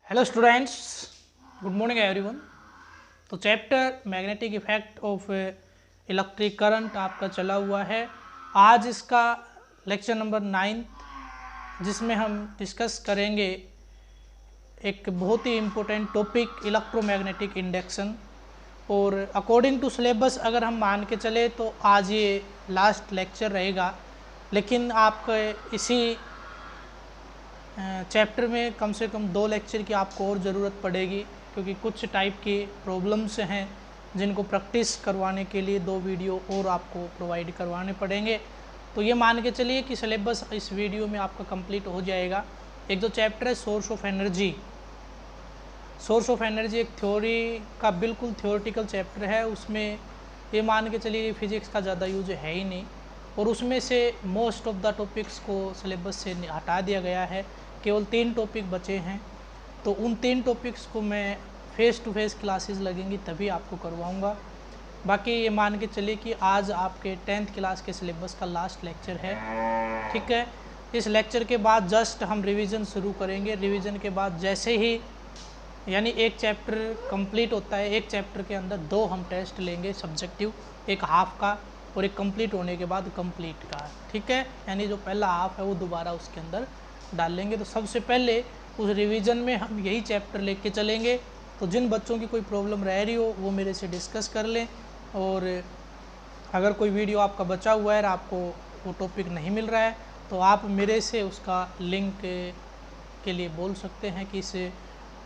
Hello students, good morning everyone. तो chapter magnetic effect of electric current आपका चला हुआ है। आज इसका लेक्चर नंबर 9 जिसमें हम डिस्कस करेंगे एक बहुत ही इम्पोर्टेंट टॉपिक इलेक्ट्रोमैग्नेटिक इंडक्शन। और अकॉर्डिंग टू सिलेबस अगर हम मान के चले तो आज ये लास्ट लेक्चर रहेगा, लेकिन आपको इसी चैप्टर में कम से कम 2 लेक्चर की आपको और ज़रूरत पड़ेगी, क्योंकि कुछ टाइप की प्रॉब्लम्स हैं जिनको प्रैक्टिस करवाने के लिए 2 वीडियो और आपको प्रोवाइड करवाने पड़ेंगे। तो ये मान के चलिए कि सिलेबस इस वीडियो में आपका कंप्लीट हो जाएगा। एक जो चैप्टर है source of energy. Source of energy एक थ्योरी का बिल्कुल थ्योरेटिकल चैप्टर है। उसमें ये मान के चलिए फिजिक्स का ज़्यादा यूज है ही नहीं, और उसमें से मोस्ट ऑफ द टॉपिक्स को सिलेबस से हटा दिया गया है। केवल 3 टॉपिक बचे हैं, तो उन 3 टॉपिक्स को मैं फेस टू फेस क्लासेस लगेंगी तभी आपको करवाऊंगा। बाकी ये मान के चलिए कि आज आपके 10th क्लास के सिलेबस का लास्ट लेक्चर है, ठीक है। इस लेक्चर के बाद जस्ट हम रिवीजन शुरू करेंगे। रिवीजन के बाद जैसे ही यानी एक चैप्टर कंप्लीट होता है, एक चैप्टर के अंदर 2 हम टेस्ट लेंगे सब्जेक्टिव, एक हाफ का और एक कंप्लीट होने के बाद कंप्लीट का, ठीक है। यानी जो पहला हाफ है वो दोबारा उसके अंदर डाल लेंगे। तो सबसे पहले उस रिवीजन में हम यही चैप्टर लेके चलेंगे। तो जिन बच्चों की कोई प्रॉब्लम रह रही हो वो मेरे से डिस्कस कर लें, और अगर कोई वीडियो आपका बचा हुआ है और आपको वो टॉपिक नहीं मिल रहा है तो आप मेरे से उसका लिंक के लिए बोल सकते हैं कि इस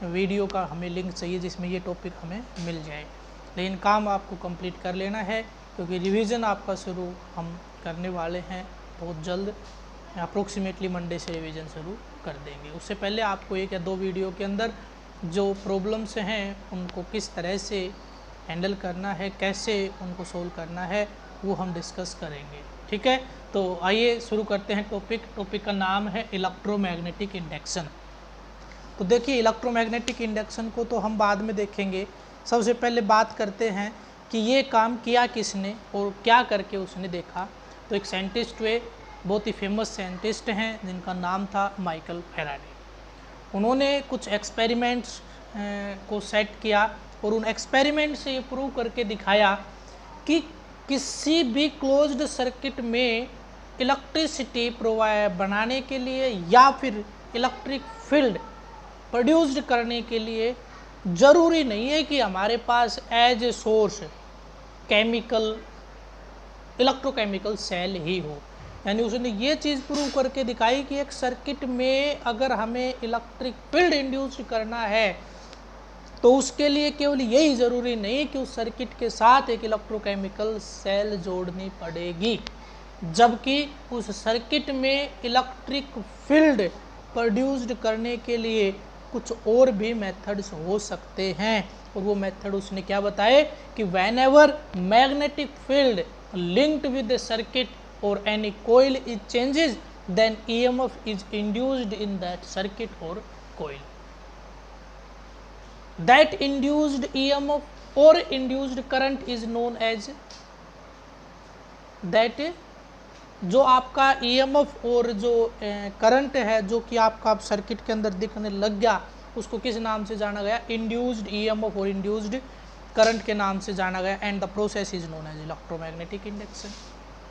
वीडियो का हमें लिंक चाहिए जिसमें ये टॉपिक हमें मिल जाए। लेकिन काम आपको कंप्लीट कर लेना है, क्योंकि रिवीजन आपका शुरू हम करने वाले हैं बहुत जल्द। अप्रोक्सीमेटली मंडे से रिवीजन शुरू कर देंगे। उससे पहले आपको 1 या 2 वीडियो के अंदर जो प्रॉब्लम्स हैं उनको किस तरह से हैंडल करना है, कैसे उनको सोल्व करना है, वो हम डिस्कस करेंगे, ठीक है। तो आइए शुरू करते हैं टॉपिक का नाम है इलेक्ट्रोमैग्नेटिक इंडक्शन। तो देखिए, इलेक्ट्रोमैग्नेटिक इंडक्शन को तो हम बाद में देखेंगे। सबसे पहले बात करते हैं कि ये काम किया किसने और क्या करके उसने देखा। तो एक साइंटिस्ट हुए, बहुत ही फेमस साइंटिस्ट हैं जिनका नाम था माइकल फैराडे। उन्होंने कुछ एक्सपेरिमेंट्स को सेट किया और उन एक्सपेरिमेंट से ये प्रूव करके दिखाया कि किसी भी क्लोज्ड सर्किट में इलेक्ट्रिसिटी बनाने के लिए या फिर इलेक्ट्रिक फील्ड प्रोड्यूस्ड करने के लिए ज़रूरी नहीं है कि हमारे पास as a source electrochemical cell ही हो। यानी उसने ये चीज़ प्रूव करके दिखाई कि एक सर्किट में अगर हमें इलेक्ट्रिक फील्ड इंड्यूस करना है तो उसके लिए केवल यही ज़रूरी नहीं कि उस सर्किट के साथ एक इलेक्ट्रोकेमिकल सेल जोड़नी पड़ेगी, जबकि उस सर्किट में इलेक्ट्रिक फील्ड प्रोड्यूस्ड करने के लिए कुछ और भी मेथड्स हो सकते हैं। और वो मेथड उसने क्या बताए कि whenever magnetic field linked with the circuit or any coil is changes, then EMF is induced in that circuit or coil. That induced EMF or induced current is known as that जो आपका EMF और जो current है जो कि आपका circuit के अंदर दिखने लग गया, उसको किस नाम से जाना गया? इंड्यूस्ड EMF और इंड्यूस्ड करंट के नाम से जाना गया। And the process is known as electromagnetic induction.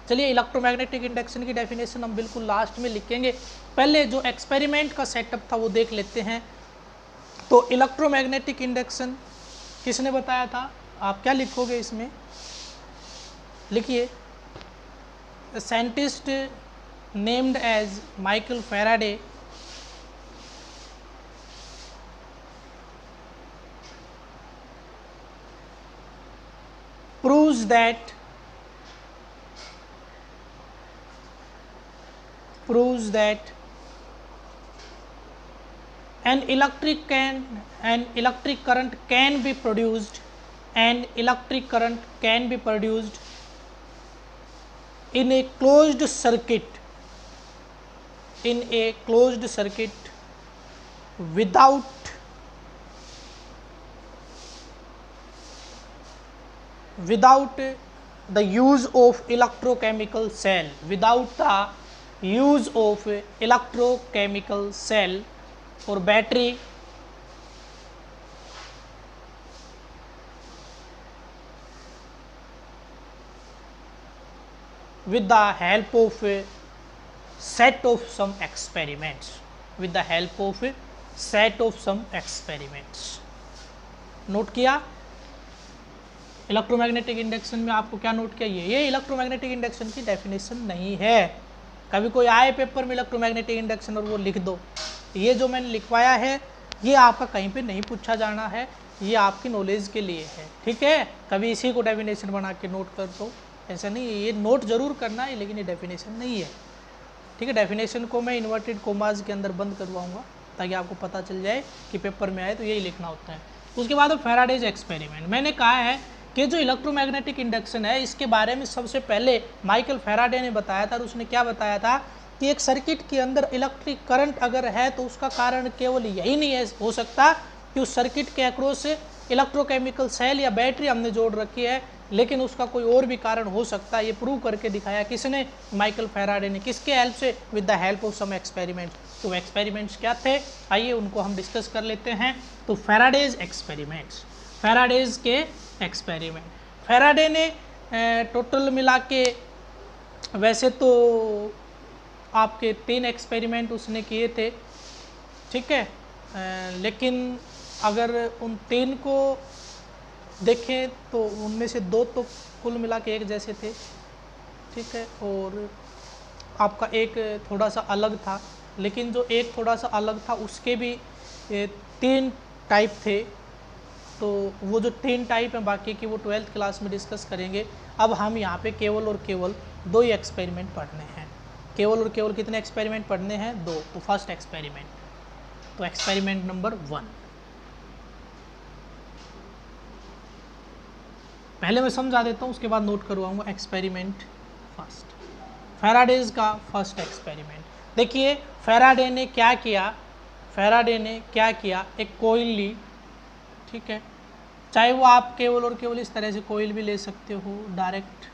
चलिए, इलेक्ट्रोमैग्नेटिक इंडक्शन की डेफिनेशन हम बिल्कुल लास्ट में लिखेंगे। पहले जो एक्सपेरिमेंट का सेटअप था वो देख लेते हैं। तो इलेक्ट्रोमैग्नेटिक इंडक्शन किसने बताया था? आप क्या लिखोगे इसमें? लिखिए, scientist named as Michael Faraday proves that an electric current can be produced in a closed circuit without the use of electrochemical cell or battery with the help of a set of some experiments, with the help of a set of some experiments। Note किया? Electromagnetic induction में आपको क्या note किया? ये electromagnetic induction की definition नहीं है। कभी कोई आए पेपर में इलेक्ट्रोमैग्नेटिक इंडक्शन और वो लिख दो, ये जो मैंने लिखवाया है ये आपका कहीं पे नहीं पूछा जाना है, ये आपकी नॉलेज के लिए है, ठीक है। कभी इसी को डेफिनेशन बना के नोट कर दो, ऐसा नहीं है। ये नोट जरूर करना है लेकिन ये डेफिनेशन नहीं है, ठीक है। डेफिनेशन को मैं इन्वर्टेड कोमाज के अंदर बंद करवाऊंगा ताकि आपको पता चल जाए कि पेपर में आए तो यही लिखना होता है। उसके बाद फैराडेज एक्सपेरिमेंट, मैंने कहा है कि जो इलेक्ट्रोमैग्नेटिक इंडक्शन है इसके बारे में सबसे पहले माइकल फैराडे ने बताया था। और उसने क्या बताया था कि एक सर्किट के अंदर इलेक्ट्रिक करंट अगर है तो उसका कारण केवल यही नहीं है हो सकता कि उस सर्किट के अक्रॉस इलेक्ट्रोकेमिकल सेल या बैटरी हमने जोड़ रखी है, लेकिन उसका कोई और भी कारण हो सकता है। ये प्रूव करके दिखाया किसने? माइकल फैराडे ने। किसके हेल्प से? With the help of some experiment. तो एक्सपेरिमेंट्स क्या थे, आइए उनको हम डिस्कस कर लेते हैं। तो फैराडेज एक्सपेरिमेंट्स, फैराडेज के एक्सपेरिमेंट, फैराडे ने टोटल मिला के वैसे तो आपके 3 एक्सपेरिमेंट उसने किए थे, ठीक है। लेकिन अगर उन 3 को देखें तो उनमें से 2 तो कुल मिला के एक जैसे थे, ठीक है, और आपका एक थोड़ा सा अलग था। लेकिन जो एक थोड़ा सा अलग था उसके भी 3 टाइप थे। तो वो जो 3 टाइप हैं बाकी की वो 12th क्लास में डिस्कस करेंगे। अब हम यहाँ पे केवल और केवल 2 ही एक्सपेरिमेंट पढ़ने हैं। केवल और केवल कितने एक्सपेरिमेंट पढ़ने हैं? 2। तो फर्स्ट एक्सपेरिमेंट, तो एक्सपेरिमेंट नंबर 1 पहले मैं समझा देता हूँ, उसके बाद नोट करवाऊंगा। एक्सपेरिमेंट फर्स्ट, फैराडेज का फर्स्ट एक्सपेरिमेंट। देखिए फैराडे ने क्या किया, फैराडे ने क्या किया, एक कोइल ली, ठीक है। चाहे वो आप केवल और केवल इस तरह से कोइल भी ले सकते हो डायरेक्ट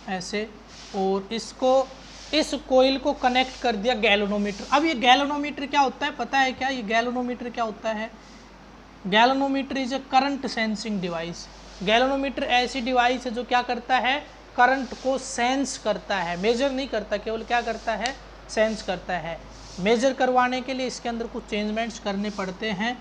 ऐसे, और इसको इस कोइल को कनेक्ट कर दिया गैल्वेनोमीटर। अब ये गैल्वेनोमीटर क्या होता है पता है क्या? ये गैल्वेनोमीटर क्या होता है? Galvanometer is a current sensing device. Galvanometer ऐसी डिवाइस है जो क्या करता है? करंट को सेंस करता है, मेजर नहीं करता, केवल क्या करता है? सेंस करता है। मेजर करवाने के लिए इसके अंदर कुछ चेंजमेंट्स करने पड़ते हैं,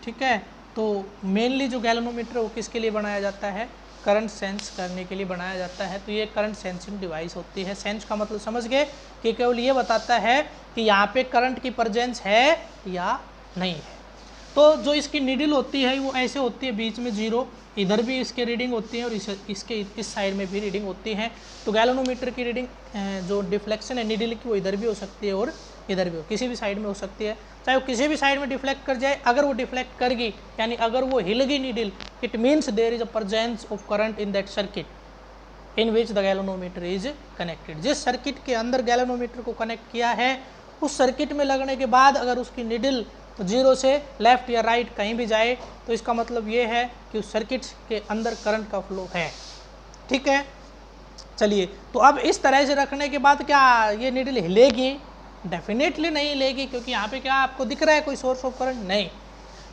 ठीक है। तो मेनली जो गैल्वेनोमीटर वो किसके लिए बनाया जाता है? करंट सेंस करने के लिए बनाया जाता है। तो ये करंट सेंसिंग डिवाइस होती है। सेंस का मतलब समझ गए कि केवल ये बताता है कि यहाँ पे करंट की प्रेजेंस है या नहीं है। तो जो इसकी नीडल होती है वो ऐसे होती है, बीच में 0, इधर भी इसके रीडिंग होती है और इसके इस साइड में भी रीडिंग होती है। तो गैल्वेनोमीटर की रीडिंग जो डिफ्लेक्शन है नीडल की वो इधर भी हो सकती है और इधर भी हो, किसी भी साइड में हो सकती है। चाहे वो किसी भी साइड में डिफ्लेक्ट कर जाए, अगर वो डिफ्लेक्ट कर गई यानी अगर वो हिल गई needle, it means there is a presence of current in that circuit in which the galvanometer is connected. जिस सर्किट के अंदर गैल्वेनोमीटर को कनेक्ट किया है उस सर्किट में लगने के बाद अगर उसकी नीडल 0 से लेफ्ट या राइट कहीं भी जाए तो इसका मतलब ये है कि उस सर्किट के अंदर करंट का फ्लो है, ठीक है। चलिए, तो अब इस तरह से रखने के बाद क्या ये नीडल हिलेगी? डेफिनेटली नहीं हिलेगी, क्योंकि यहाँ पे क्या आपको दिख रहा है कोई सोर्स ऑफ करंट? नहीं।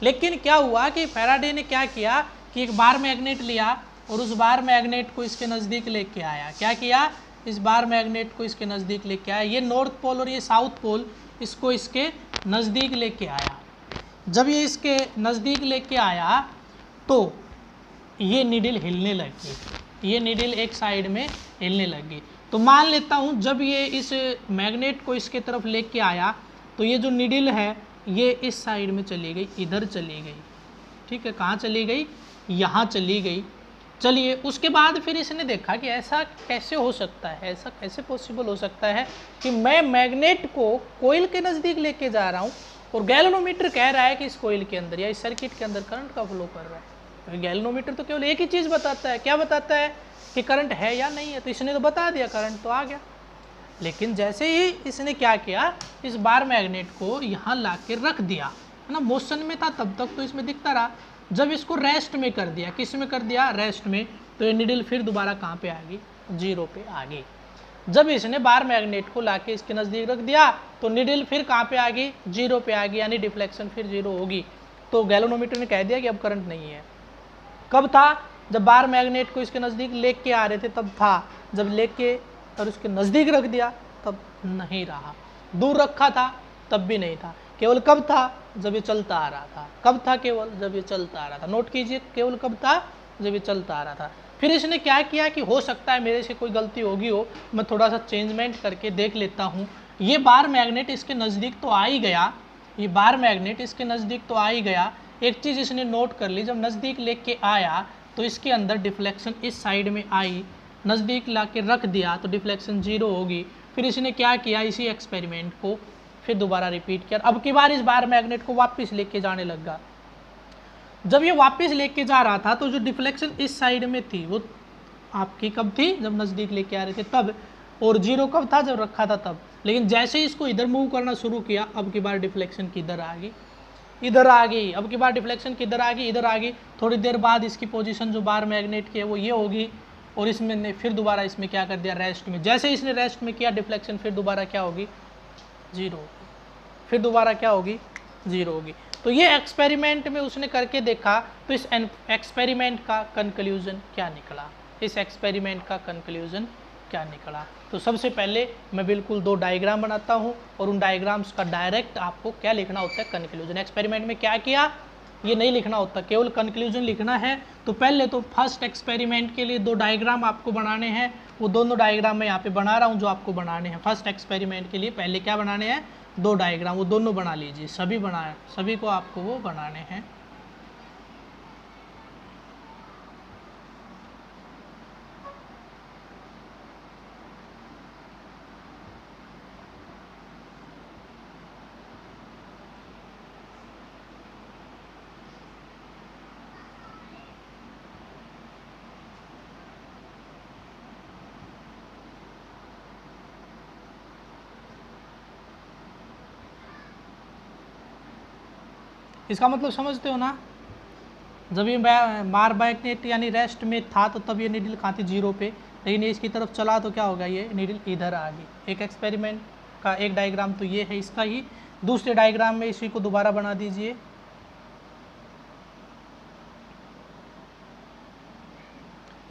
लेकिन क्या हुआ कि फैराडे ने क्या किया कि एक बार मैग्नेट लिया और उस बार मैग्नेट को इसके नज़दीक लेके आया। क्या किया? इस बार मैग्नेट को इसके नज़दीक लेके आया। ये नॉर्थ पोल और ये साउथ पोल इसको इसके नज़दीक लेके आया। जब ये इसके नज़दीक लेके आया तो ये नीडल हिलने लगी, ये नीडल एक साइड में हिलने लगी। तो मान लेता हूँ जब ये इस मैग्नेट को इसके तरफ लेके आया तो ये जो नीडल है ये इस साइड में चली गई, इधर चली गई, ठीक है। कहाँ चली गई? यहाँ चली गई। चलिए, उसके बाद फिर इसने देखा कि ऐसा कैसे हो सकता है, ऐसा कैसे पॉसिबल हो सकता है कि मैं मैग्नेट को कोइल के नज़दीक लेके जा रहा हूँ और गैल्वेनोमीटर कह रहा है कि इस कोइल के अंदर या इस सर्किट के अंदर करंट का फ्लो कर रहा है। तो गैल्वेनोमीटर तो केवल एक ही चीज़ बताता है, क्या बताता है? कि करंट है या नहीं है। तो इसने तो बता दिया, करंट तो आ गया। लेकिन जैसे ही इसने क्या किया, इस बार मैग्नेट को यहाँ ला के रख दिया, है ना, मोशन में था तब तक तो इसमें दिखता रहा। जब इसको रेस्ट में कर दिया, किस में कर दिया? रेस्ट में, तो ये नीडल फिर दोबारा कहाँ पे आ गई? 0 पे आ गई। जब इसने बार मैग्नेट को ला के इसके नज़दीक रख दिया तो नीडल फिर कहाँ पे आ गई? 0 पे आ गई, यानी डिफ्लेक्शन फिर 0 होगी। तो गैल्वेनोमीटर ने कह दिया कि अब करंट नहीं है। कब था? जब बार मैग्नेट को इसके नज़दीक लेके आ रहे थे तब था, जब लेके और उसके नज़दीक रख दिया तब नहीं रहा, दूर रखा था तब भी नहीं था। केवल कब था? जब ये चलता आ रहा था। कब था? केवल जब ये चलता आ रहा था। नोट कीजिए, केवल कब था? जब ये चलता आ रहा था। फिर इसने क्या किया कि हो सकता है मेरे से कोई गलती होगी हो, मैं थोड़ा सा चेंजमेंट करके देख लेता हूँ। ये बार मैग्नेट इसके नज़दीक तो आ ही गया, ये बार मैग्नेट इसके नज़दीक तो आ ही गया। एक चीज़ इसने नोट कर ली, जब नज़दीक लेके आया तो इसके अंदर डिफ्लेक्शन इस साइड में आई, नज़दीक ला के रख दिया तो डिफ्लेक्शन 0 होगी। फिर इसने क्या किया, इसी एक्सपेरिमेंट को फिर दोबारा रिपीट किया। अब की बार इस बार मैग्नेट को वापस लेके जाने लगा। जब ये वापस लेके जा रहा था तो जो डिफ्लेक्शन इस साइड में थी वो आपकी कब थी? जब नज़दीक लेके आ रहे थे तब। और 0 कब था? जब रखा था तब। लेकिन जैसे ही इसको इधर मूव करना शुरू किया, अब की बार डिफ्लेक्शन किधर आ गई? इधर आ गई। अब की बार डिफ्लेक्शन किधर आ गई? इधर आ गई। थोड़ी देर बाद इसकी पोजीशन जो बार मैग्नेट की है वो ये होगी, और इसमें ने फिर दोबारा इसमें क्या कर दिया? रेस्ट में। जैसे इसने रेस्ट में किया डिफ्लेक्शन फिर दोबारा क्या होगी? 0 होगी। फिर दोबारा क्या होगी? 0 होगी। तो ये एक्सपेरिमेंट में उसने करके देखा, तो इस एक्सपेरिमेंट का कंक्लूजन क्या निकला? इस एक्सपेरिमेंट का कंक्लूजन क्या निकला? तो सबसे पहले मैं बिल्कुल 2 डायग्राम बनाता हूँ और उन डायग्राम्स का डायरेक्ट आपको क्या लिखना होता है? कंक्लूजन। एक्सपेरिमेंट में क्या किया ये नहीं लिखना होता, केवल कंक्लूजन लिखना है। तो पहले तो फर्स्ट एक्सपेरिमेंट के लिए 2 डायग्राम आपको बनाने हैं, वो दोनों डायग्राम मैं यहाँ पे बना रहा हूँ जो आपको बनाने हैं। फर्स्ट एक्सपेरिमेंट के लिए पहले क्या बनाने हैं? 2 डायग्राम, वो दोनों बना लीजिए। सभी को आपको वो बनाने हैं। इसका मतलब समझते हो ना? जब ये बार मैग्नेट यानी रेस्ट में था तो तब ये नीडल कहाँ थी? 0 पे। लेकिन ये इसकी तरफ चला तो क्या होगा? ये नीडल इधर आ गई। एक एक्सपेरिमेंट का एक डायग्राम तो ये है इसका ही। दूसरे डायग्राम में इसी को दोबारा बना दीजिए।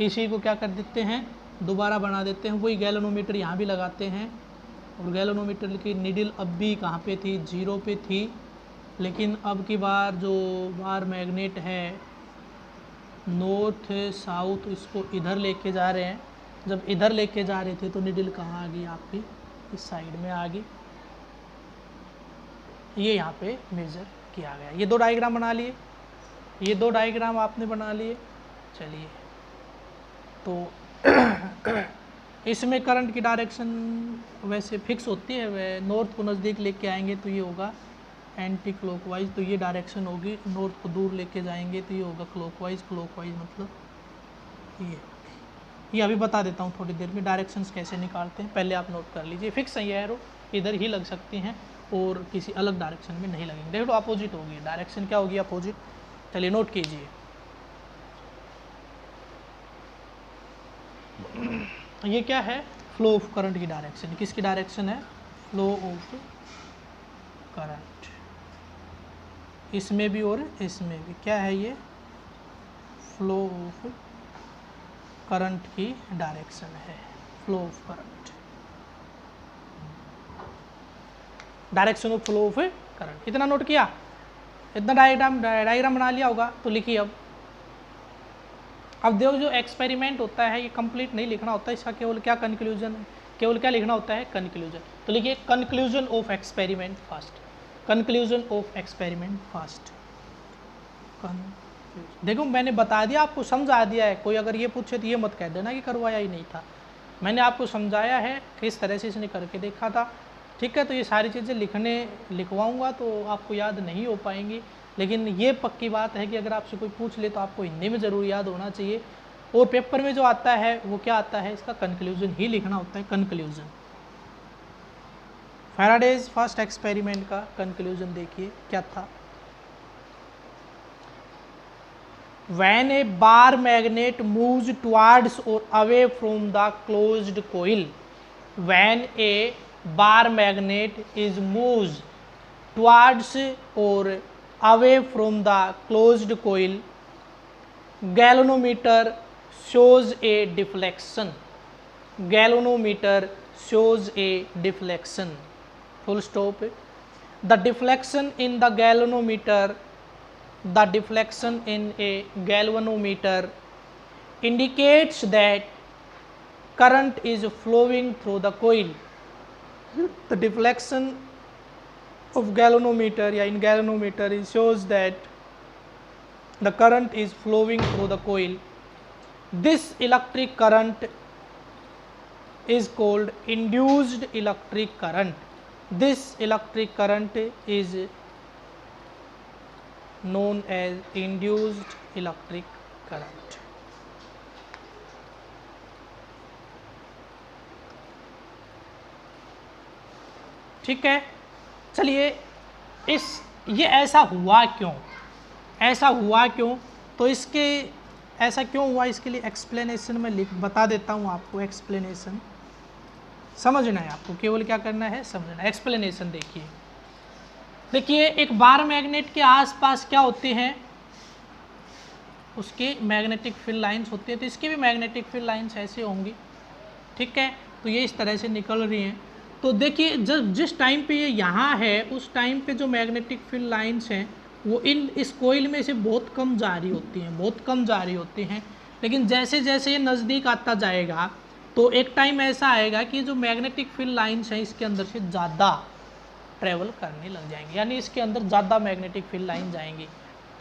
इसी को क्या कर देते हैं? दोबारा बना देते हैं। वही गैल्वेनोमीटर यहाँ भी लगाते हैं, और गैल्वेनोमीटर की नीडल अब भी कहाँ पे थी? 0 पे थी। लेकिन अब की बार जो बार मैग्नेट है नॉर्थ साउथ, इसको इधर लेके जा रहे हैं। जब इधर लेके जा रहे थे तो नीडल कहाँ आ गई? आपकी इस साइड में आ गई। ये यहाँ पे मेजर किया गया। ये 2 डायग्राम बना लिए, ये 2 डायग्राम आपने बना लिए। चलिए, तो इसमें करंट की डायरेक्शन वैसे फिक्स होती है, वे नॉर्थ को नज़दीक लेके आएंगे तो ये होगा एंटी क्लॉकवाइज, तो ये डायरेक्शन होगी। नॉर्थ को दूर लेके जाएंगे तो ये होगा क्लॉकवाइज। क्लॉकवाइज मतलब ये होगी। ये अभी बता देता हूँ थोड़ी देर में डायरेक्शंस कैसे निकालते हैं, पहले आप नोट कर लीजिए। फिक्स है ये एरो, इधर ही लग सकती हैं और किसी अलग डायरेक्शन में नहीं लगेंगे। देखो अपोजिट होगी, डायरेक्शन क्या होगी? अपोजिट। चलिए नोट कीजिए। ये क्या है? फ्लो ऑफ करंट की डायरेक्शन। किसकी डायरेक्शन है? Flow of current. इसमें भी और इसमें भी क्या है? ये फ्लो ऑफ करंट की डायरेक्शन है। Flow of current, direction of flow of current. इतना नोट किया? इतना डायग्राम बना लिया होगा तो लिखिए। अब देखो जो एक्सपेरिमेंट होता है ये कंप्लीट नहीं लिखना होता, इसका केवल क्या कंक्लूजन, केवल क्या लिखना होता है? कंक्लूजन। तो लिखिए conclusion of experiment first. Conclusion of experiment first. देखो मैंने बता दिया, आपको समझा दिया है। कोई अगर ये पूछे तो ये मत कह देना कि करवाया ही नहीं था। मैंने आपको समझाया है किस तरह से इसने करके देखा था। ठीक है, तो ये सारी चीज़ें लिखवाऊंगा तो आपको याद नहीं हो पाएंगी, लेकिन ये पक्की बात है कि अगर आपसे कोई पूछ ले तो आपको हिंदी में ज़रूर याद होना चाहिए। और पेपर में जो आता है वो क्या आता है? इसका कंक्लूजन ही लिखना होता है। कंक्लूजन, फैराडेज फर्स्ट एक्सपेरिमेंट का कंक्लूजन देखिए क्या था। When a bar magnet moves towards or away from the closed coil, when a bar magnet is moves towards or away from the closed coil, galvanometer shows a deflection. Galvanometer shows a deflection. Full stop. The deflection in the galvanometer, the deflection in a galvanometer indicates that current is flowing through the coil. The deflection of galvanometer या in galvanometer it shows that the current is flowing through the coil. This electric current is called induced electric current. This electric current is known as induced electric current. ठीक है, चलिए ये ऐसा हुआ क्यों, ऐसा हुआ क्यों, तो इसके ऐसा क्यों हुआ इसके लिए एक्सप्लेनेशन में बता देता हूँ आपको। एक्सप्लेनेशन समझना है आपको, केवल क्या करना है समझना। एक्सप्लेनेशन देखिए एक बार मैग्नेट के आसपास क्या होते हैं, उसके मैग्नेटिक फील्ड लाइंस होती है, तो इसकी भी मैग्नेटिक फील्ड लाइंस ऐसे होंगी। ठीक है, तो ये इस तरह से निकल रही हैं। तो देखिए जब जिस टाइम पे ये यहाँ है उस टाइम पे जो मैग्नेटिक फील्ड लाइंस हैं वो इस कोइल में से बहुत कम जा रही होती हैं, बहुत कम जा रही होती हैं। लेकिन जैसे जैसे ये नज़दीक आता जाएगा तो एक टाइम ऐसा आएगा कि जो मैग्नेटिक फील्ड लाइंस हैं इसके अंदर से ज़्यादा ट्रेवल करने लग जाएंगे, यानी इसके अंदर ज़्यादा मैग्नेटिक फील्ड लाइन जाएंगी।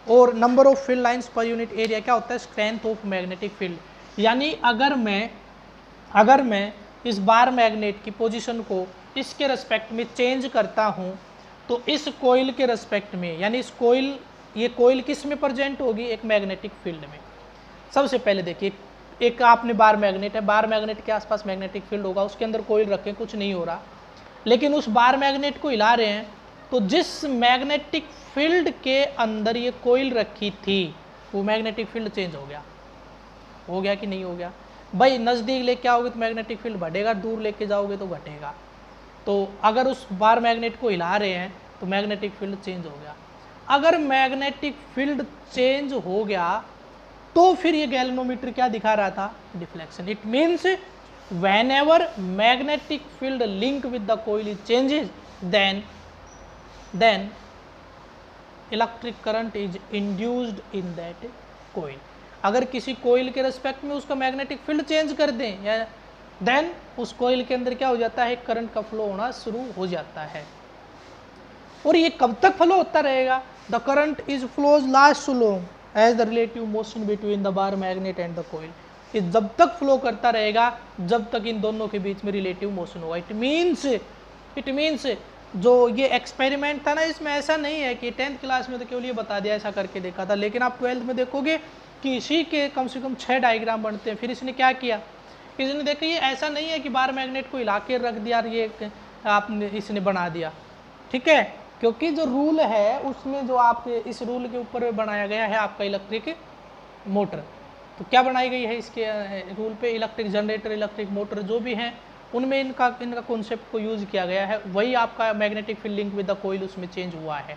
और नंबर ऑफ फील्ड लाइंस पर यूनिट एरिया क्या होता है, स्ट्रेंथ ऑफ मैग्नेटिक फील्ड। यानी अगर मैं इस बार मैग्नेट की पोजीशन को इसके रेस्पेक्ट में चेंज करता हूं तो इस कोइल के रेस्पेक्ट में, यानी ये कोइल किस में प्रेजेंट होगी, एक मैग्नेटिक फील्ड में। सबसे पहले देखिए एक आपने बार मैग्नेट है, बार मैग्नेट के आसपास मैग्नेटिक फील्ड होगा, उसके अंदर कोइल रखें कुछ नहीं हो रहा, लेकिन उस बार मैग्नेट को हिला रहे हैं तो जिस मैग्नेटिक फील्ड के अंदर ये कोइल रखी थी वो मैग्नेटिक फील्ड चेंज हो गया कि नहीं हो गया। भाई नज़दीक लेके आओगे तो मैग्नेटिक फील्ड बढ़ेगा, दूर लेके जाओगे तो घटेगा। तो अगर उस बार मैग्नेट को हिला रहे हैं तो मैग्नेटिक फील्ड चेंज हो गया। अगर मैग्नेटिक फील्ड चेंज हो गया तो फिर ये गैल्वेनोमीटर क्या दिखा रहा था, deflection. It means whenever magnetic field link with the coil is changes then electric current is induced in that coil। अगर किसी कोइल के रेस्पेक्ट में उसका मैग्नेटिक फील्ड चेंज कर दें या देन उस कोइल के अंदर क्या हो जाता है, करंट का फ्लो होना शुरू हो जाता है। और ये कब तक फ्लो होता रहेगा, the current is flows last so long as the relative motion between the bar magnet and the coil. ये जब तक फ्लो करता रहेगा जब तक इन दोनों के बीच में रिलेटिव मोशन होगा। इट मीन्स जो ये एक्सपेरिमेंट था ना, इसमें ऐसा नहीं है कि 10th क्लास में तो केवल ये बता दिया, ऐसा करके देखा था, लेकिन आप 12th में देखोगे कि इसी के कम से कम 6 डायग्राम बनते हैं। फिर इसने क्या किया, इसने देखा ये ऐसा नहीं है कि बार मैग्नेट को हिला के रख दिया और ये इसने बना दिया। ठीक है, क्योंकि जो रूल है उसमें जो आप इस रूल के ऊपर बनाया गया है आपका इलेक्ट्रिक मोटर। तो क्या बनाई गई है इसके रूल पे, इलेक्ट्रिक जनरेटर, इलेक्ट्रिक मोटर जो भी हैं उनमें इनका कॉन्सेप्ट को यूज़ किया गया है। वही आपका magnetic field link with the coil उसमें चेंज हुआ है।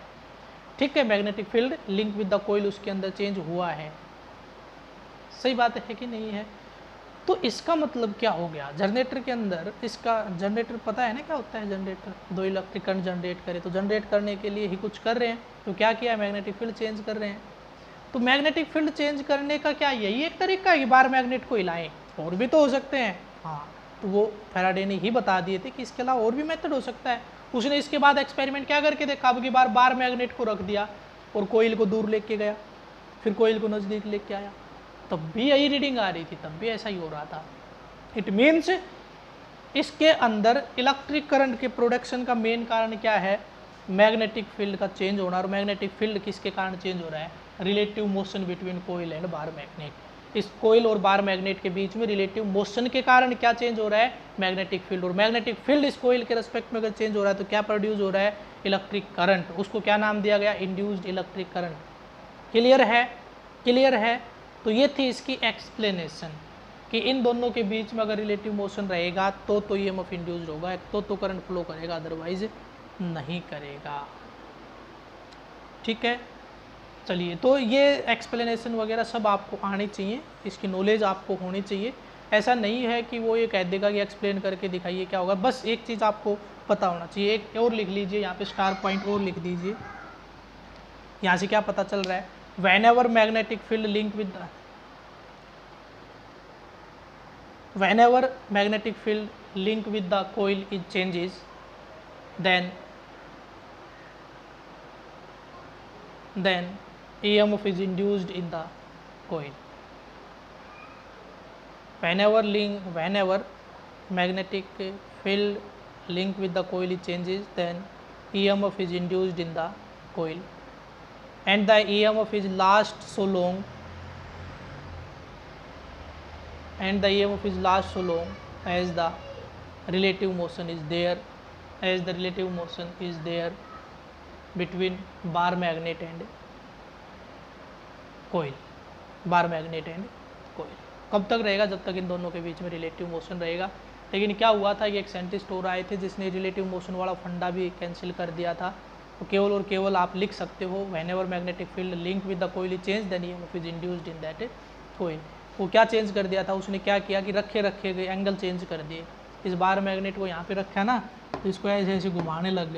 ठीक है, magnetic field link with the coil उसके अंदर चेंज हुआ है। सही बात है कि नहीं है। तो इसका मतलब क्या हो गया, जनरेटर के अंदर इसका जनरेटर पता है ना क्या होता है जनरेटर, दो इलेक्ट्रिक करंट जनरेट करे तो जनरेट करने के लिए ही कुछ कर रहे हैं, तो क्या किया, मैग्नेटिक फील्ड चेंज कर रहे हैं। तो मैग्नेटिक फील्ड चेंज करने का क्या यही एक तरीका है कि बार मैग्नेट को हिलाएं, और भी तो हो सकते हैं। हाँ, तो वो फैराडे ने ही बता दिए थे कि इसके अलावा और भी मेथड हो सकता है। उसने इसके बाद एक्सपेरिमेंट क्या करके देखा, अब की बार मैग्नेट को रख दिया और कोइल को दूर लेके गया, फिर कोइल को नज़दीक लेके आया, तब भी यही रीडिंग आ रही थी, तब भी ऐसा ही हो रहा था। इट मीन्स इसके अंदर इलेक्ट्रिक करंट के प्रोडक्शन का मेन कारण क्या है, मैग्नेटिक फील्ड का चेंज होना। और मैग्नेटिक फील्ड किसके कारण चेंज हो रहा है, relative motion between coil and bar magnet. इस कोइल और बार मैग्नेट के बीच में रिलेटिव मोशन के कारण क्या चेंज हो रहा है, मैग्नेटिक फील्ड। और मैग्नेटिक फील्ड इस कोइल के रेस्पेक्ट में अगर चेंज हो रहा है तो क्या प्रोड्यूस हो रहा है, इलेक्ट्रिक करंट। उसको क्या नाम दिया गया, इंड्यूस्ड इलेक्ट्रिक करंट। क्लियर है। तो ये थी इसकी एक्सप्लेनेशन कि इन दोनों के बीच में अगर रिलेटिव मोशन रहेगा तो ईएमएफ इंड्यूस्ड होगा, तो करंट फ्लो करेगा, अदरवाइज नहीं करेगा। ठीक है, चलिए, तो ये एक्सप्लेनेशन वगैरह सब आपको आनी चाहिए, इसकी नॉलेज आपको होनी चाहिए। ऐसा नहीं है कि वो ये कह देगा कि एक्सप्लेन करके दिखाइए क्या होगा, बस एक चीज़ आपको पता होना चाहिए। एक और लिख लीजिए यहाँ पे, स्टार पॉइंट और लिख दीजिए। यहाँ से क्या पता चल रहा है, whenever magnetic field link with the whenever magnetic field link with the coil is changes, then EMF is induced in the coil. Whenever magnetic field link with the coil is changes, then EMF is induced in the coil, and the EMF is last so long, as the relative motion is there, between bar magnet and coil. कब तक रहेगा, जब तक इन दोनों के बीच में relative motion रहेगा। लेकिन क्या हुआ था कि एक साइंटिस्ट और आए थे जिसने रिलेटिव मोशन वाला फंडा भी कैंसिल कर दिया था। तो केवल और केवल आप लिख सकते हो whenever magnetic field link with the coil is changed, then EMF is induced in that coil। वो क्या चेंज कर दिया था, उसने क्या किया कि रखे गए एंगल चेंज कर दिए। इस बार मैग्नेट को यहाँ पे रखा ना, तो इसको ऐसे ऐसे घुमाने लग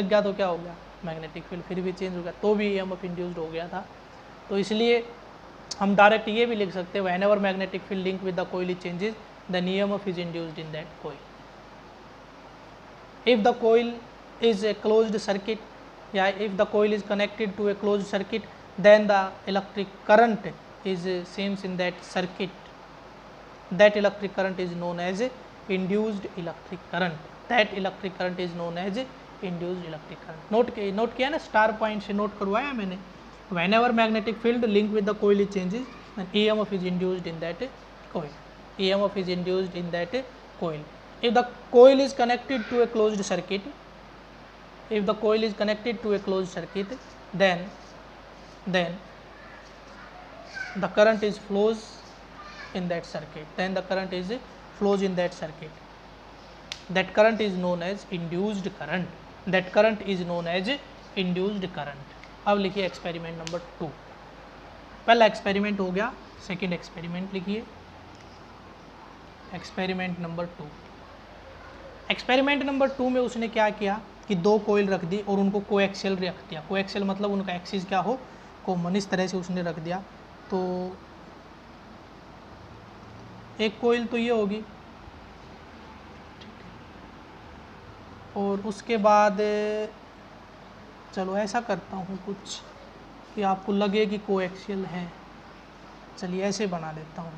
गया तो क्या हो गया, मैग्नेटिक फील्ड फिर भी चेंज हो गया, तो भी EMF इंड्यूस्ड हो गया था। तो इसलिए हम डायरेक्ट ये भी लिख सकते हैं whenever magnetic field link with the coil is changes, then EMF is induced in that coil। If the coil is a closed circuit, if the coil is connected to a closed circuit, then the electric current is seems in that circuit, that electric current is known as induced electric current, note किया ना, star point से note करवाया मैंने। whenever magnetic field link with the coil is changes, then EMF is induced in that coil, if the coil is connected to a closed circuit, then the current is flows in that circuit, that current is known as induced current। अब लिखिए experiment number 2। पहला experiment हो गया, second experiment लिखिए, experiment number 2। Experiment number 2 में उसने क्या किया कि 2 कोयल रख दी और उनको कोएक्सियल रख दिया। कोएक्सियल मतलब उनका एक्सिस क्या हो, कॉमन, इस तरह से उसने रख दिया। तो एक कोयल तो ये होगी, और उसके बाद चलो ऐसा करता हूँ कुछ कि आपको लगे कि कोएक्सियल है। चलिए ऐसे बना देता हूँ,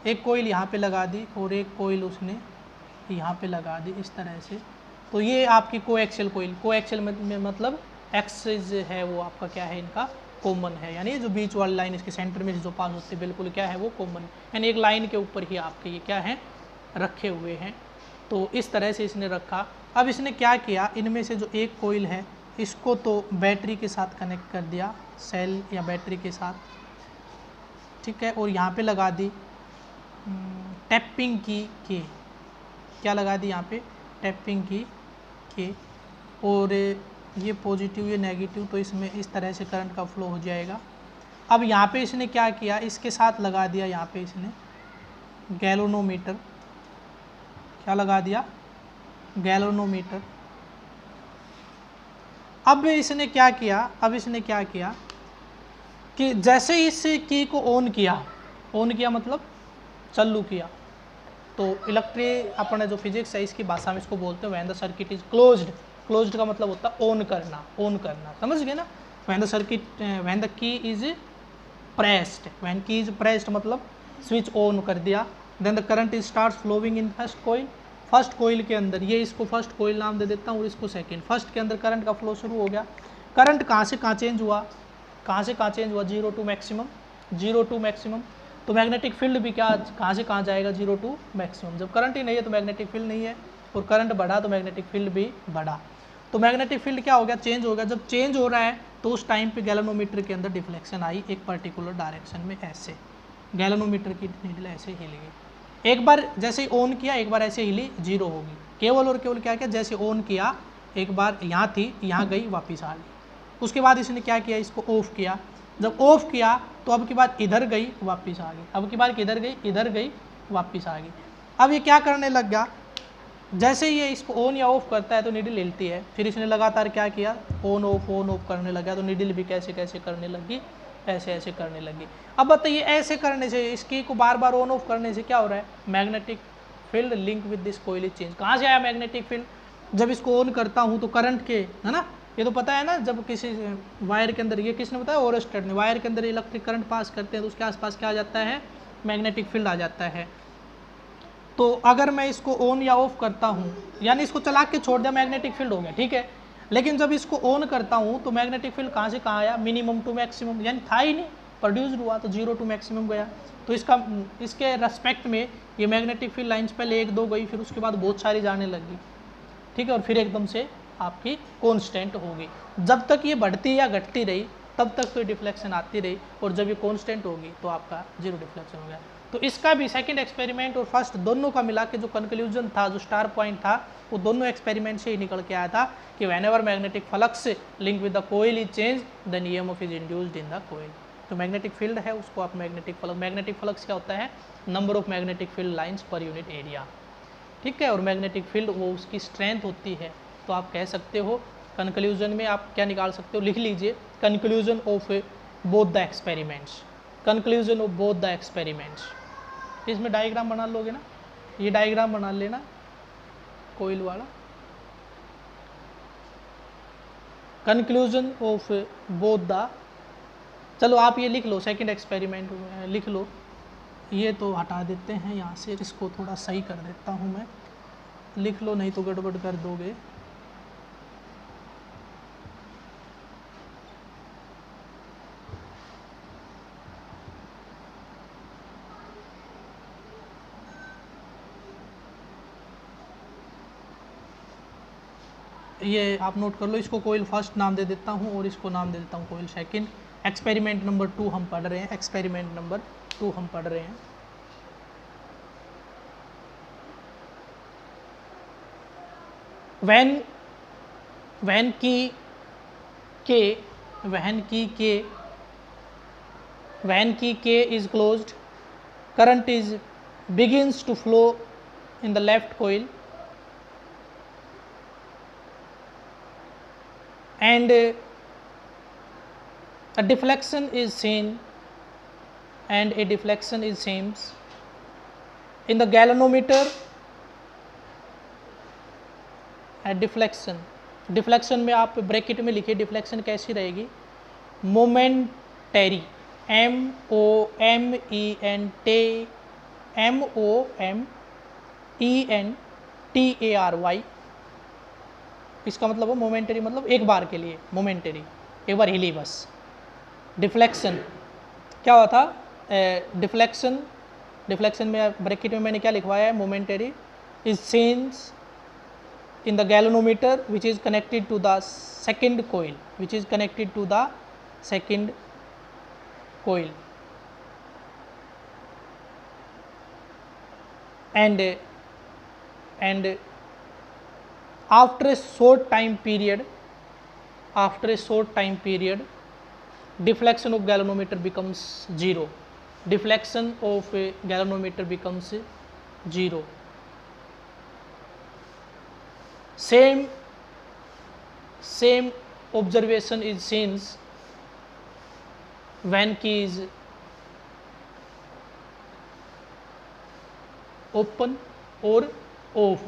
एक कोयल यहाँ पे लगा दी और एक कोयल उसने यहाँ पे लगा दी इस तरह से। तो ये आपकी कोएक्सियल कोयल, कोएक्सियल में मतलब एक्सिस है वो आपका क्या है, इनका कॉमन है, यानी जो बीच वाली लाइन इसके सेंटर में जो पास होती है बिल्कुल क्या है वो कॉमन, यानी एक लाइन के ऊपर ही आपके ये क्या है रखे हुए हैं। तो इस तरह से इसने रखा। अब इसने क्या किया, इनमें से जो एक कोयल है इसको तो बैटरी के साथ कनेक्ट कर दिया, सेल या बैटरी के साथ, ठीक है, और यहाँ पे लगा दी टैपिंग की के, क्या लगा दी यहाँ पे टैपिंग की के, और ये पॉजिटिव ये नेगेटिव, तो इसमें इस तरह से करंट का फ्लो हो जाएगा। अब यहाँ पे इसने क्या किया, इसके साथ लगा दिया यहाँ पे इसने गैल्वेनोमीटर, क्या लगा दिया गैल्वेनोमीटर। अब इसने क्या किया कि जैसे इस की को ऑन किया मतलब चालू किया, तो इलेक्ट्रिक अपने जो फिजिक्स है इसकी भाषा में इसको बोलते हैं when the circuit is closed का मतलब होता है ऑन करना, समझ गए ना। When the key is pressed मतलब स्विच ऑन कर दिया, then the current is start flowing in first coil के अंदर, ये इसको फर्स्ट कोयल नाम दे देता हूँ और इसको सेकंड। फर्स्ट के अंदर करंट का फ्लो शुरू हो गया। करंट कहाँ से कहाँ चेंज हुआ, 0 टू मैक्सिमम। तो मैग्नेटिक फील्ड भी क्या कहाँ से कहाँ जाएगा, 0 टू मैक्सिमम। जब करंट ही नहीं है तो मैग्नेटिक फील्ड नहीं है, और करंट बढ़ा तो मैग्नेटिक फील्ड भी बढ़ा। तो मैग्नेटिक फील्ड क्या हो गया, चेंज हो गया। जब चेंज हो रहा है तो उस टाइम पे गैल्वेनोमीटर के अंदर डिफ्लेक्शन आई एक पर्टिकुलर डायरेक्शन में, ऐसे गैल्वेनोमीटर की नीडल ऐसे हिल गई। एक बार जैसे ही ऑन किया एक बार ऐसे हिली, 0 होगी। केवल और केवल क्या जैसे ऑन किया एक बार यहाँ थी, यहाँ गई वापस आ गई, उसके बाद इसने क्या किया, इसको ऑफ किया। जब ऑफ किया तो अब की बात इधर गई वापस आ गई, अब की बात किधर गई, इधर गई वापस आ गई। अब ये क्या करने लग गया, जैसे ही ये इसको ऑन या ऑफ करता है तो नीडल हिलती है, फिर इसने लगातार क्या किया, ऑन ऑफ करने लगा, तो नीडल भी कैसे कैसे करने लगी, ऐसे ऐसे करने लगी। अब बताइए ऐसे करने से, इसकी को बार बार ऑन ऑफ करने से क्या हो रहा है, magnetic field link with this coil is change. कहाँ से आया मैग्नेटिक फील्ड, जब इसको ऑन करता हूँ तो करंट के, है ना, ये तो पता है ना, जब किसी वायर के अंदर, ये किसने बताया, ओरस्टेड ने, वायर के अंदर इलेक्ट्रिक करंट पास करते हैं तो उसके आसपास क्या आ जाता है, मैग्नेटिक फील्ड आ जाता है। तो अगर मैं इसको ऑन या ऑफ करता हूँ, यानी इसको चला के छोड़ दिया, मैग्नेटिक फील्ड हो गया, ठीक है। लेकिन जब इसको ऑन करता हूँ तो मैग्नेटिक फील्ड कहाँ से कहाँ आया, मिनिमम टू मैक्सिमम, यानी था ही नहीं, प्रोड्यूस्ड हुआ तो 0 टू मैक्सिमम गया। तो इसके रेस्पेक्ट में ये मैग्नेटिक फील्ड लाइन्स पहले 1 2 गई, फिर उसके बाद बहुत सारी जाने लगी, ठीक है, और फिर एकदम से आपकी कांस्टेंट होगी। जब तक ये बढ़ती या घटती रही तब तक तो डिफ्लेक्शन आती रही, और जब ये कांस्टेंट होगी तो आपका 0 डिफ्लेक्शन हो गया। तो इसका भी सेकंड एक्सपेरिमेंट और फर्स्ट दोनों का मिला के जो कंक्लूजन था, जो स्टार पॉइंट था, वो दोनों एक्सपेरिमेंट से ही निकल के आया था कि whenever magnetic flux link with the coil is change then EMF is induced in the coil. तो मैग्नेटिक फील्ड है उसको आप मैग्नेटिक फ्लक्स क्या होता है, number of magnetic field lines per unit area, ठीक है, और मैग्नेटिक फील्ड वो उसकी स्ट्रेंथ होती है। तो आप कह सकते हो कंक्लूजन में आप क्या निकाल सकते हो, लिख लीजिए, conclusion of both the experiments, conclusion of both the experiments. इसमें डायग्राम बना लोगे ना, ये डायग्राम बना लेना कोइल वाला, कंक्लूजन ऑफ बोथ द, चलो आप ये लिख लो, सेकंड एक्सपेरिमेंट लिख लो, ये तो हटा देते हैं यहाँ से, इसको थोड़ा सही कर देता हूँ मैं, लिख लो नहीं तो गड़बड़ कर दोगे। ये आप नोट कर लो, इसको कोइल फर्स्ट नाम दे देता हूँ और इसको नाम दे देता हूँ कोइल सेकंड। एक्सपेरिमेंट नंबर 2 हम पढ़ रहे हैं, एक्सपेरिमेंट नंबर 2 हम पढ़ रहे हैं। when key K is closed, current begins to flow in the left coil, and a deflection is seen, in the galvanometer. Deflection में आप ब्रैकेट में लिखिए, डिफ्लेक्शन कैसी रहेगी, मोमेंटरी, MOMENTARY, इसका मतलब हो मोमेंटरी, मतलब एक बार के लिए, मोमेंटरी, एक बार हिली बस। डिफ्लेक्शन क्या हुआ था, डिफ्लेक्शन में ब्रैकेट में मैंने क्या लिखवाया है, momentary is seen in the galvanometer which is connected to the second coil, and after a short time period, deflection of galvanometer becomes 0, Same observation is seen when key is open or off,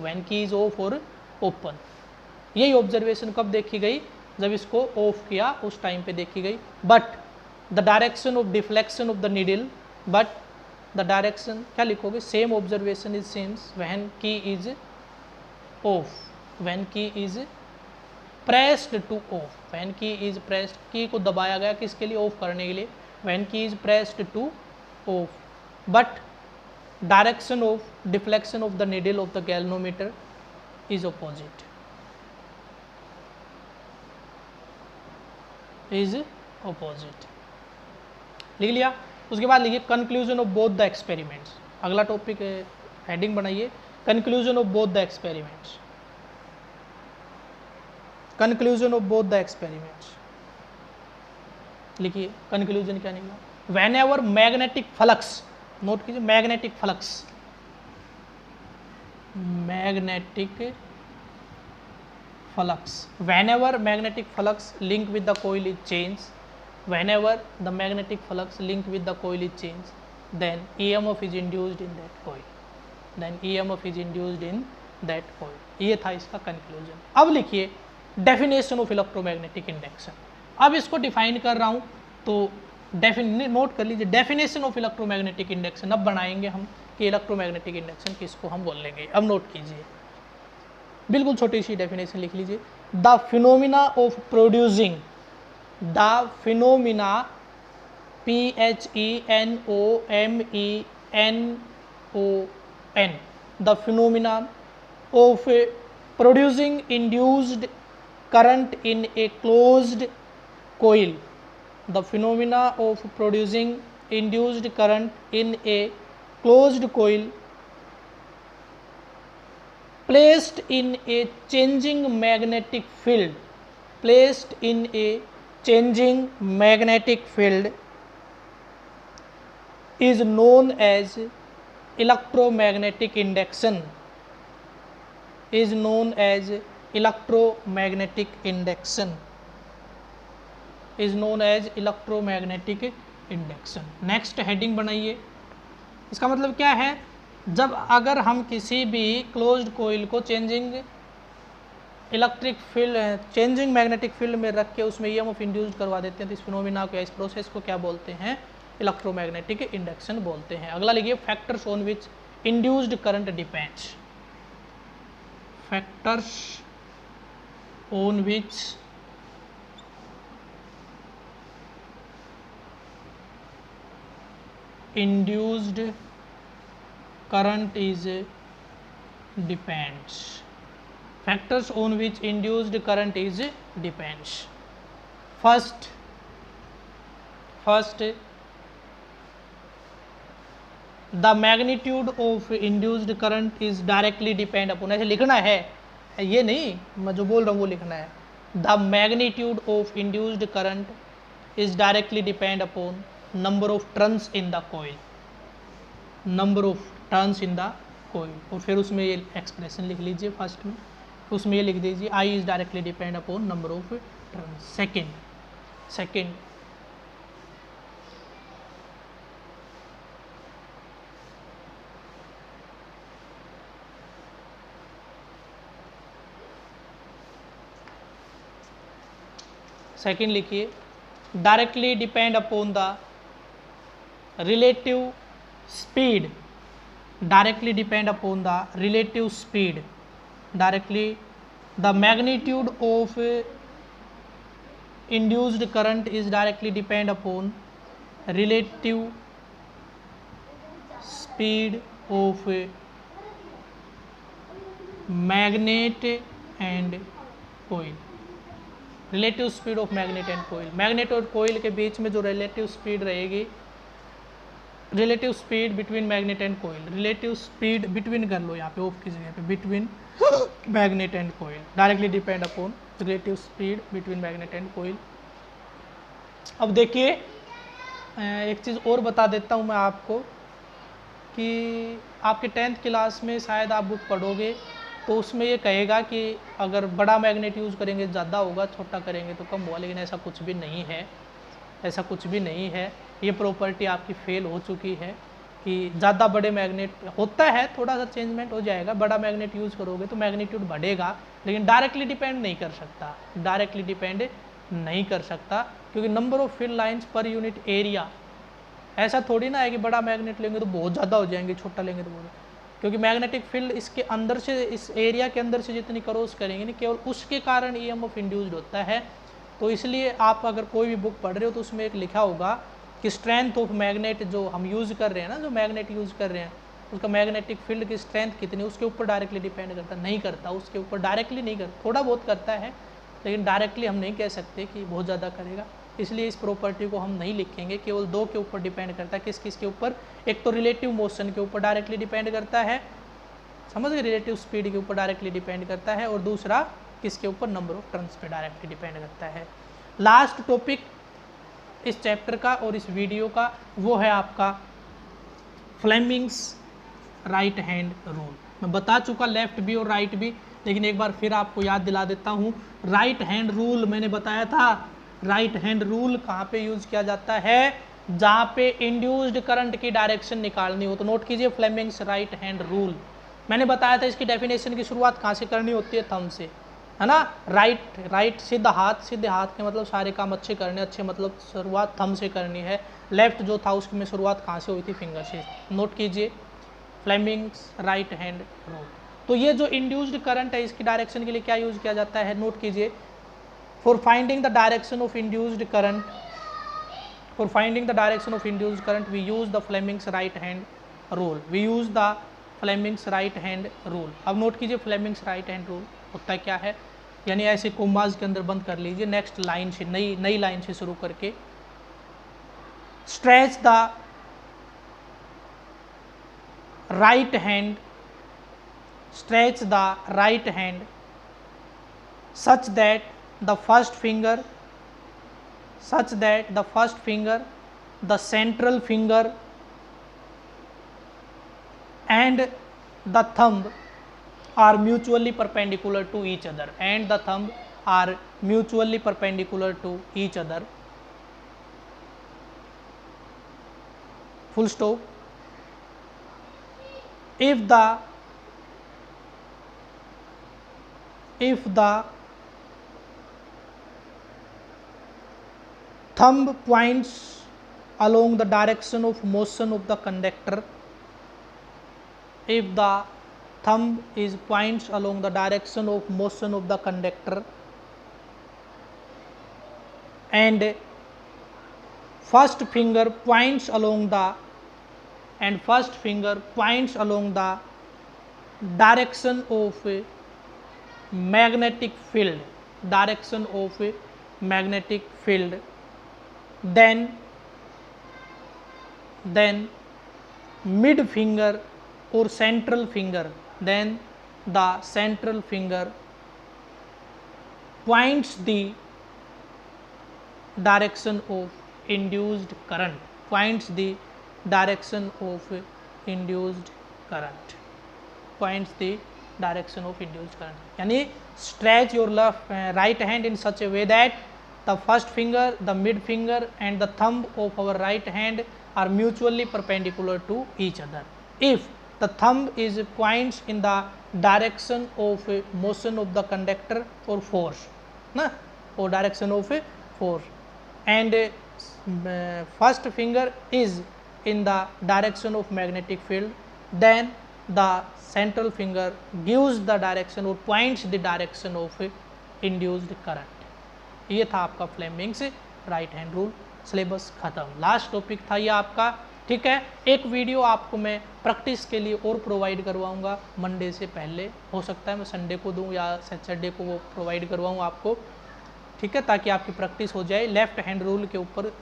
यही observation कब देखी गई, जब इसको of किया उस time पे देखी गई। But the direction of deflection of the needle, but the direction क्या लिखोगे, same observation is seen when key is off, when key is pressed to off, की को दबाया गया किसके लिए, ऑफ करने के लिए, when key is pressed to off, but direction of deflection of the needle of the galvanometer is opposite, लिख लिया। उसके बाद लिखिए conclusion of both the experiments, अगला टॉपिक हेडिंग बनाइए, conclusion of both the experiments, conclusion of both the experiments। लिखिए conclusion क्या निकला, whenever magnetic flux, note कीजिए magnetic flux, magnetic flux, whenever magnetic flux link with the coil is changed, whenever the magnetic flux link with the coil is changed, then EMF is induced in that coil, then EMF is induced in that coil. ये था इसका conclusion. अब लिखिए definition of electromagnetic induction. अब इसको define कर रहा हूँ तो नोट कर लीजिए डेफिनेशन ऑफ इलेक्ट्रोमैग्नेटिक इंडक्शन। अब बनाएंगे हम कि इलेक्ट्रोमैग्नेटिक इंडक्शन किसको हम बोल लेंगे। अब नोट कीजिए, बिल्कुल छोटी सी डेफिनेशन लिख लीजिए, the phenomena of producing, the phenomena PHENOMENON, the phenomena of producing induced current in a closed coil, the phenomena of producing induced current in a closed coil placed in a changing magnetic field, placed in a changing magnetic field is known as electromagnetic induction, is known as electromagnetic induction, is known as electromagnetic induction। Next heading बनाइए। इसका मतलब क्या है, जब अगर हम किसी भी क्लोज्ड कोइल को changing electric field, changing magnetic field में रख के उसमें ईएमएफ इंड्यूस करवा देते हैं तो इस फिनोमिना को, इस प्रोसेस को क्या बोलते हैं, इलेक्ट्रोमैग्नेटिक इंडक्शन बोलते हैं। अगला लिखिए factors on which induced current depends, factors on which induced current is depends, factors on which induced current is depends. First the magnitude of induced current is directly depend upon, ऐसे लिखना है, ये नहीं मैं जो बोल रहा हूँ वो लिखना है। the magnitude of induced current is directly depend upon number of turns in the coil, number of turns in the coil. और फिर उसमें ये एक्सप्रेशन लिख लीजिए फर्स्ट में, उसमें ये लिख दीजिए I is directly depend upon number of turns. Second लिखिए directly depend upon the relative speed, directly depend upon the relative speed, directly the magnitude of induced current is directly depend upon relative speed of magnet and coil, relative speed of magnet and coil। Magnet और coil के बीच में जो relative speed रहेगी, relative speed between magnet and coil, relative speed between कर लो यहाँ पे ऑफ की जगह पे, between magnet and coil, directly depend upon relative speed between magnet and coil. अब देखिए एक चीज़ और बता देता हूँ मैं आपको कि आपके 10th क्लास में शायद आप बुक पढ़ोगे तो उसमें ये कहेगा कि अगर बड़ा मैग्नेट यूज़ करेंगे ज़्यादा होगा, छोटा करेंगे तो कम होगा, लेकिन ऐसा कुछ भी नहीं है, ऐसा कुछ भी नहीं है। ये प्रॉपर्टी आपकी फेल हो चुकी है कि ज़्यादा बड़े मैग्नेट होता है, थोड़ा सा चेंजमेंट हो जाएगा, बड़ा मैग्नेट यूज़ करोगे तो मैग्नीट्यूड बढ़ेगा, लेकिन डायरेक्टली डिपेंड नहीं कर सकता, डायरेक्टली डिपेंड नहीं कर सकता, क्योंकि नंबर ऑफ फील्ड लाइंस पर यूनिट एरिया, ऐसा थोड़ी ना है कि बड़ा मैग्नेट लेंगे तो बहुत ज़्यादा हो जाएंगे, छोटा लेंगे तो बहुत, क्योंकि मैग्नेटिक फील्ड इसके अंदर से, इस एरिया के अंदर से जितनी क्रॉस करेंगे नहीं, केवल उसके कारण ईएमएफ इंड्यूस्ड होता है। तो इसलिए आप अगर कोई भी बुक पढ़ रहे हो तो उसमें एक लिखा होगा कि स्ट्रेंथ ऑफ मैग्नेट जो हम यूज़ कर रहे हैं ना, जो मैग्नेट यूज़ कर रहे हैं उसका मैग्नेटिक फील्ड की स्ट्रेंथ कितनी, उसके ऊपर डायरेक्टली डिपेंड करता नहीं करता, उसके ऊपर डायरेक्टली नहीं करता, थोड़ा बहुत करता है, लेकिन डायरेक्टली हम नहीं कह सकते कि बहुत ज़्यादा करेगा। इसलिए इस प्रॉपर्टी को हम नहीं लिखेंगे, केवल दो के ऊपर डिपेंड करता है। किस किस के ऊपर? एक तो रिलेटिव मोशन के ऊपर डायरेक्टली डिपेंड करता है, समझ गए, रिलेटिव स्पीड के ऊपर डायरेक्टली डिपेंड करता है, और दूसरा किसके ऊपर? नंबर ऑफ टर्न्स पे डायरेक्टली डिपेंड करता है। लास्ट टॉपिक इस चैप्टर का और इस वीडियो का, वो है आपका फ्लेमिंग्स राइट हैंड रूल। मैं बता चुका लेफ्ट भी और राइट भी, लेकिन एक बार फिर आपको याद दिला देता हूँ। राइट हैंड रूल मैंने बताया था, राइट हैंड रूल कहाँ पे यूज किया जाता है, जहाँ पे इंड्यूस्ड करंट की डायरेक्शन निकालनी हो। तो नोट कीजिए फ्लेमिंग्स राइट हैंड रूल। मैंने बताया था इसकी डेफिनेशन की शुरुआत कहाँ से करनी होती है, थंब से, है ना। राइट सीधे हाथ के मतलब सारे काम अच्छे करने, अच्छे मतलब शुरुआत थंब से करनी है। लेफ्ट जो था उसकी में शुरुआत कहाँ से हुई थी, फिंगर से। नोट कीजिए फ्लेमिंग्स राइट हैंड रूल। तो ये जो इंड्यूस्ड करंट है इसकी डायरेक्शन के लिए क्या यूज किया जाता है, नोट कीजिए। For finding the direction of induced current, for finding the direction of induced current we use the Fleming's right hand rule, we use the Fleming's right hand rule. अब note कीजिए Fleming's right hand rule होता क्या है, यानी ऐसे commas के अंदर बंद कर लीजिए। नेक्स्ट लाइन से, नई लाइन से शुरू करके, stretch the right hand, stretch the right hand such that the first finger, the central finger and the thumb are mutually perpendicular to each other, and the thumb are mutually perpendicular to each other, full stop. If the thumb points along the direction of motion of the conductor, if the thumb is points along the direction of motion of the conductor and first finger points along the direction of magnetic field, then mid finger or central finger, then the central finger points the direction of induced current, यानी stretch your right hand in such a way that the first finger, the mid finger and the thumb of our right hand are mutually perpendicular to each other. If the thumb is points in the direction of motion of the conductor or force, or direction of force, and first finger is in the direction of magnetic field, then the central finger gives the direction or points the direction of induced current. ये था आपका Fleming's right hand rule. Syllabus खत्म, last topic था ये आपका, ठीक है। एक वीडियो आपको मैं प्रैक्टिस के लिए और प्रोवाइड करवाऊंगा मंडे से पहले, हो सकता है मैं संडे को दूं या सैटरडे को वो प्रोवाइड करवाऊँ आपको, ठीक है, ताकि आपकी प्रैक्टिस हो जाए। लेफ्ट हैंड रूल के ऊपर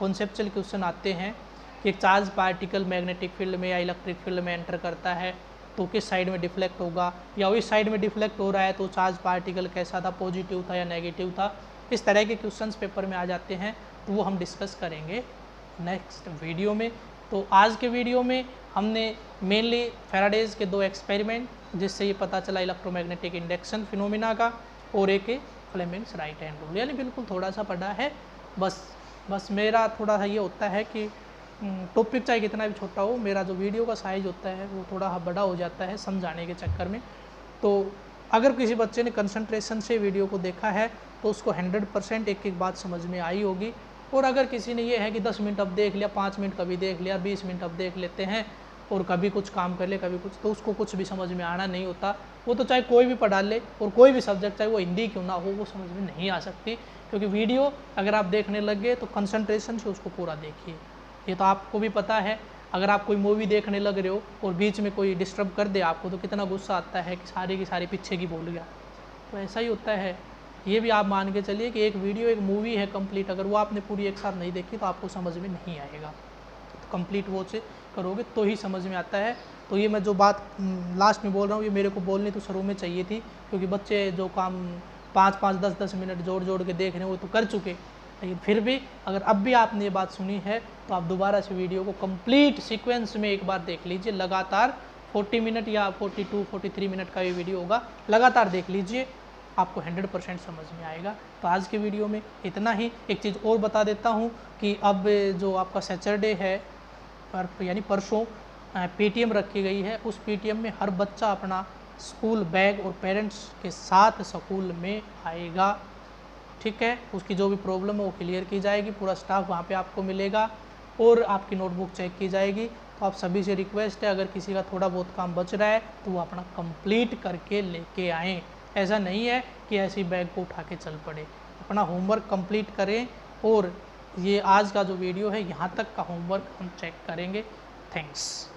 कॉन्सेप्चुअल क्वेश्चन आते हैं कि एक चार्ज पार्टिकल मैग्नेटिक फील्ड में या इलेक्ट्रिक फील्ड में एंटर करता है तो किस साइड में डिफ्लेक्ट होगा, या उस साइड में डिफ्लेक्ट हो रहा है तो चार्ज पार्टिकल कैसा था, पॉजिटिव था या नेगेटिव था। इस तरह के क्वेश्चंस पेपर में आ जाते हैं, तो वो हम डिस्कस करेंगे नेक्स्ट वीडियो में। तो आज के वीडियो में हमने मेनली फैराडेज के 2 एक्सपेरिमेंट, जिससे ये पता चला इलेक्ट्रोमैग्नेटिक इंडक्शन फिनोमिना का, और एक फ्लेमिंग्स राइट हैंड रूल, यानी बिल्कुल थोड़ा सा पढ़ा है। बस मेरा थोड़ा सा ये होता है कि टॉपिक चाहे कितना भी छोटा हो, मेरा जो वीडियो का साइज़ होता है वो थोड़ा बड़ा हो जाता है समझाने के चक्कर में। तो अगर किसी बच्चे ने कंसंट्रेशन से वीडियो को देखा है तो उसको 100% एक बात समझ में आई होगी। और अगर किसी ने ये है कि 10 मिनट अब देख लिया, 5 मिनट कभी देख लिया, 20 मिनट अब देख लेते हैं और कभी कुछ काम कर ले कभी कुछ, तो उसको कुछ भी समझ में आना नहीं होता। वो तो चाहे कोई भी पढ़ा ले और कोई भी सब्जेक्ट चाहे वो हिंदी क्यों ना हो, वो समझ में नहीं आ सकती। क्योंकि वीडियो अगर आप देखने लग गए तो कंसंट्रेशन से उसको पूरा देखिए। ये तो आपको भी पता है, अगर आप कोई मूवी देखने लग रहे हो और बीच में कोई डिस्टर्ब कर दे आपको तो कितना गुस्सा आता है कि सारी की सारी पीछे की भूल गया। तो ऐसा ही होता है। ये भी आप मान के चलिए कि एक वीडियो एक मूवी है कंप्लीट, अगर वो आपने पूरी एक साथ नहीं देखी तो आपको समझ में नहीं आएगा। तो कंप्लीट वॉच करोगे तो ही समझ में आता है। तो ये मैं जो बात लास्ट में बोल रहा हूँ ये मेरे को बोलनी तो शुरू में चाहिए थी, क्योंकि बच्चे जो काम 5-5, 10-10 मिनट जोड़ के देख रहे हैं वो तो कर चुके, लेकिन फिर भी अगर अब भी आपने ये बात सुनी है तो आप दोबारा से वीडियो को कंप्लीट सीक्वेंस में एक बार देख लीजिए। लगातार 40 मिनट या 42-43 मिनट का ये वीडियो होगा, लगातार देख लीजिए, आपको 100% समझ में आएगा। तो आज के वीडियो में इतना ही। एक चीज़ और बता देता हूँ कि अब जो आपका सैटरडे है यानी परसों पेटीएम रखी गई है, उस पेटीएम में हर बच्चा अपना स्कूल बैग और पेरेंट्स के साथ स्कूल में आएगा। ठीक है, उसकी जो भी प्रॉब्लम है वो क्लियर की जाएगी, पूरा स्टाफ वहाँ पे आपको मिलेगा और आपकी नोटबुक चेक की जाएगी। तो आप सभी से रिक्वेस्ट है, अगर किसी का थोड़ा बहुत काम बच रहा है तो वो अपना कंप्लीट करके लेके आएँ। ऐसा नहीं है कि ऐसी बैग को उठा के चल पड़े, अपना होमवर्क कंप्लीट करें। और ये आज का जो वीडियो है यहाँ तक का होमवर्क हम चेक करेंगे। थैंक्स।